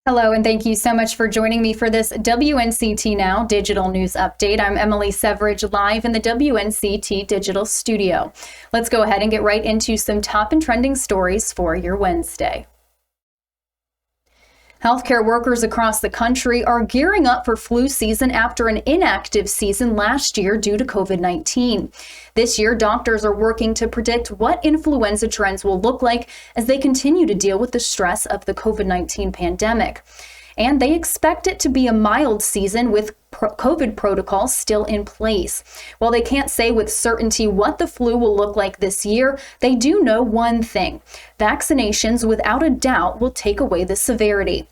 Hello, and thank you so much for joining me for this WNCT Now digital news update. I'm Emily Severidge, live in the WNCT digital studio. Let's go ahead and get right into some top and trending stories for your Wednesday. Healthcare workers across the country are gearing up for flu season after an inactive season last year due to COVID-19. This year, doctors are working to predict what influenza trends will look like as they continue to deal with the stress of the COVID-19 pandemic. And they expect it to be a mild season with COVID protocols still in place. While they can't say with certainty what the flu will look like this year, they do know one thing: vaccinations without a doubt will take away the severity.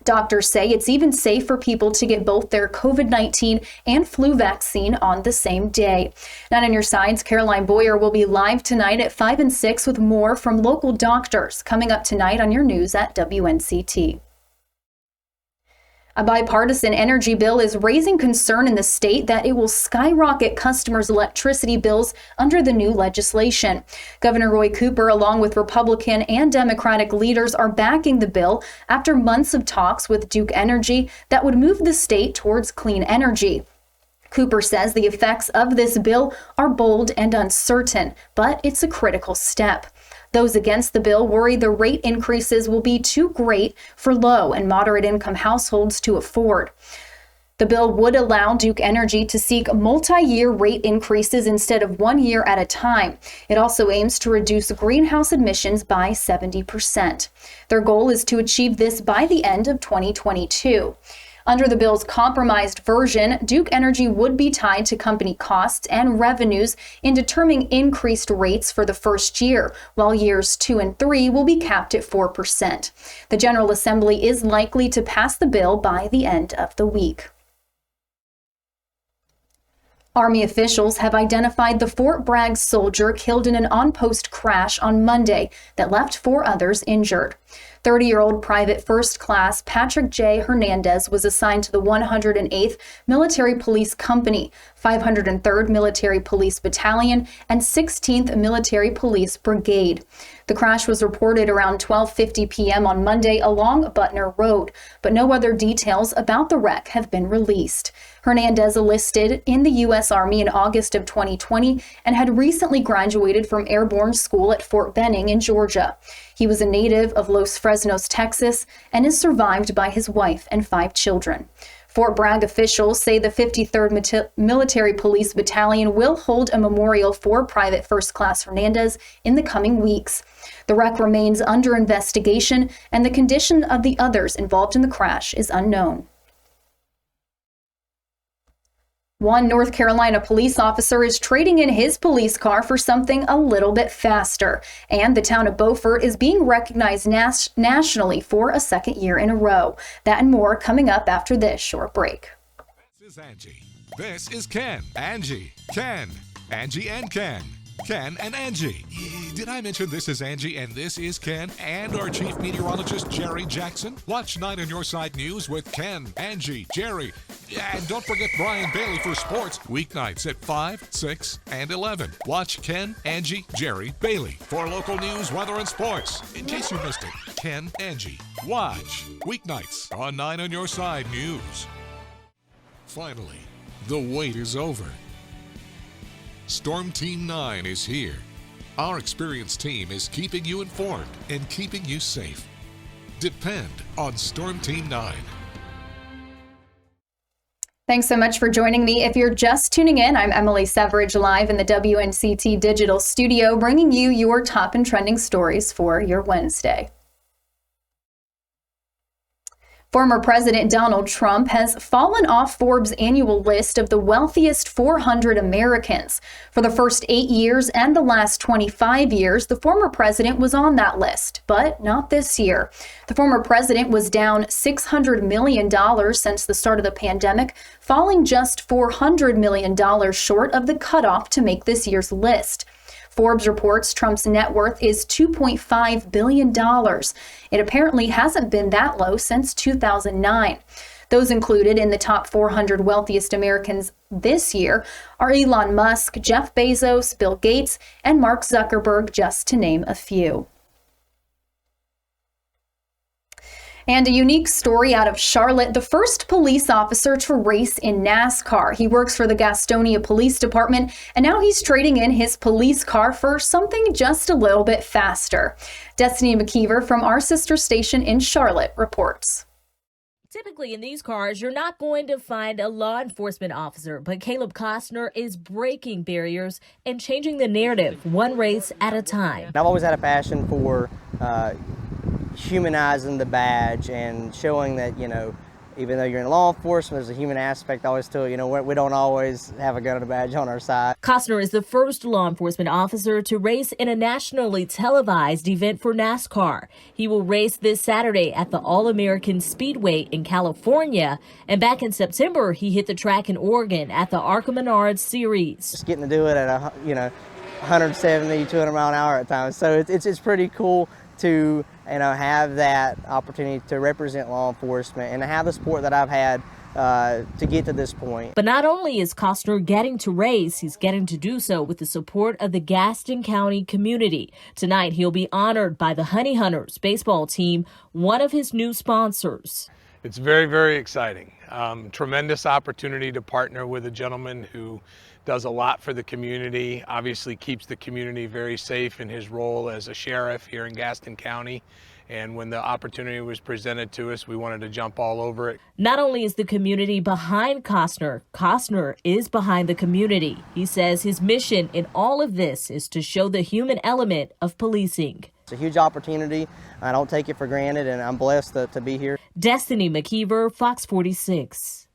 Doctors say it's even safe for people to get both their COVID-19 and flu vaccine on the same day. Not on your sides, Caroline Boyer will be live tonight at 5 and 6 with more from local doctors coming up tonight on your news at WNCT. A bipartisan energy bill is raising concern in the state that it will skyrocket customers' electricity bills under the new legislation. Governor Roy Cooper, along with Republican and Democratic leaders, are backing the bill after months of talks with Duke Energy that would move the state towards clean energy. Cooper says the effects of this bill are bold and uncertain, but it's a critical step. Those against the bill worry the rate increases will be too great for low and moderate income households to afford. The bill would allow Duke Energy to seek multi-year rate increases instead of 1 year at a time. It also aims to reduce greenhouse emissions by 70%. Their goal is to achieve this by the end of 2022. Under the bill's compromised version, Duke Energy would be tied to company costs and revenues in determining increased rates for the first year, while years 2 and 3 will be capped at 4%. The General Assembly is likely to pass the bill by the end of the week. Army officials have identified the Fort Bragg soldier killed in an on-post crash on Monday that left 4 others injured. 30-year-old Private First Class Patrick J. Hernandez was assigned to the 108th Military Police Company, 503rd Military Police Battalion, and 16th Military Police Brigade. The crash was reported around 12:50 p.m. on Monday along Butner Road, but no other details about the wreck have been released. Hernandez enlisted in the U.S. Army in August of 2020 and had recently graduated from Airborne School at Fort Benning in Georgia. He was a native of Los Fresnos, Texas, and is survived by his wife and 5 children. Fort Bragg officials say the 53rd Military Police Battalion will hold a memorial for Private First Class Hernandez in the coming weeks. The wreck remains under investigation, and the condition of the others involved in the crash is unknown. One North Carolina police officer is trading in his police car for something a little bit faster, and the town of Beaufort is being recognized nationally for a second year in a row. That and more coming up after this short break. This is Angie. This is Ken. Angie. Ken. Angie and Ken. Ken and Angie. Did I mention this is Angie and this is Ken and our chief meteorologist, Jerry Jackson? Watch 9 on Your Side News with Ken, Angie, Jerry. And don't forget Brian Bailey for sports, weeknights at 5, 6, and 11. Watch Ken, Angie, Jerry, Bailey for local news, weather, and sports. In case you missed it, Ken, Angie. Watch weeknights on 9 on Your Side News. Finally, the wait is over. Storm Team 9 is here. Our experienced team is keeping you informed and keeping you safe. Depend on Storm Team 9. Thanks so much for joining me. If you're just tuning in, I'm Emily Severidge, live in the WNCT digital studio, bringing you your top and trending stories for your Wednesday. Former President Donald Trump has fallen off Forbes' annual list of the wealthiest 400 Americans. For the first 8 years and the last 25 years, the former president was on that list, but not this year. The former president was down $600 million since the start of the pandemic, falling just $400 million short of the cutoff to make this year's list. Forbes reports Trump's net worth is $2.5 billion. It apparently hasn't been that low since 2009. Those included in the top 400 wealthiest Americans this year are Elon Musk, Jeff Bezos, Bill Gates, and Mark Zuckerberg, just to name a few. And a unique story out of Charlotte, the first police officer to race in NASCAR. He works for the Gastonia Police Department, and now he's trading in his police car for something just a little bit faster. Destiny McKeever from our sister station in Charlotte reports. Typically in these cars, you're not going to find a law enforcement officer, but Caleb Costner is breaking barriers and changing the narrative one race at a time. I've always had a passion for humanizing the badge and showing that, even though you're in law enforcement, there's a human aspect always to it. We don't always have a gun and a badge on our side. Costner is the first law enforcement officer to race in a nationally televised event for NASCAR. He will race this Saturday at the All-American Speedway in California. And back in September, he hit the track in Oregon at the Arca Menard Series. Just getting to do it at 170, 200 mile an hour at times. So it's pretty cool to have that opportunity to represent law enforcement and to have the support that I've had to get to this point. But not only is Costner getting to race, he's getting to do so with the support of the Gaston County community. Tonight, he'll be honored by the Honey Hunters baseball team, one of his new sponsors. It's very, very exciting. Tremendous opportunity to partner with a gentleman who does a lot for the community, obviously keeps the community very safe in his role as a sheriff here in Gaston County. And when the opportunity was presented to us, we wanted to jump all over it. Not only is the community behind Costner, Costner is behind the community. He says his mission in all of this is to show the human element of policing. It's a huge opportunity. I don't take it for granted, and I'm blessed to be here. Destiny McKeever, Fox 46.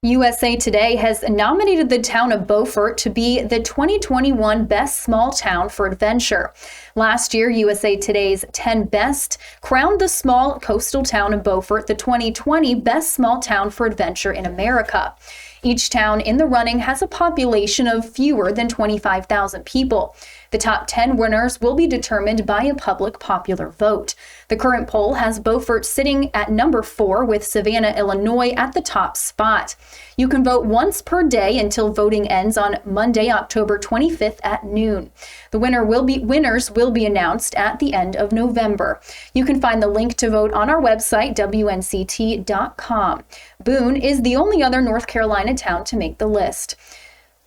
USA Today has nominated the town of Beaufort to be the 2021 Best Small Town for Adventure. Last year, USA Today's 10 Best crowned the small coastal town of Beaufort the 2020 Best Small Town for Adventure in America. Each town in the running has a population of fewer than 25,000 people. The top 10 winners will be determined by a public popular vote. The current poll has Beaufort sitting at number 4 with Savannah, Illinois at the top spot. You can vote once per day until voting ends on Monday, October 25th at noon. The winners will be announced at the end of November. You can find the link to vote on our website, WNCT.com. Boone is the only other North Carolina town to make the list.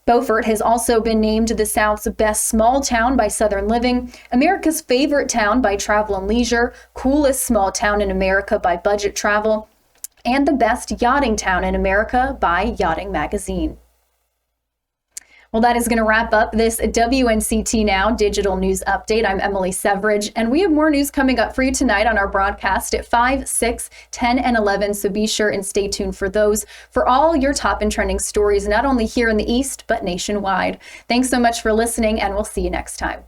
Beaufort has also been named the South's best small town by Southern Living, America's favorite town by Travel and Leisure, coolest small town in America by Budget Travel, and the best yachting town in America by Yachting Magazine. Well, that is going to wrap up this WNCT Now digital news update. I'm Emily Severidge, and we have more news coming up for you tonight on our broadcast at 5, 6, 10, and 11, so be sure and stay tuned for those, for all your top and trending stories, not only here in the East, but nationwide. Thanks so much for listening, and we'll see you next time.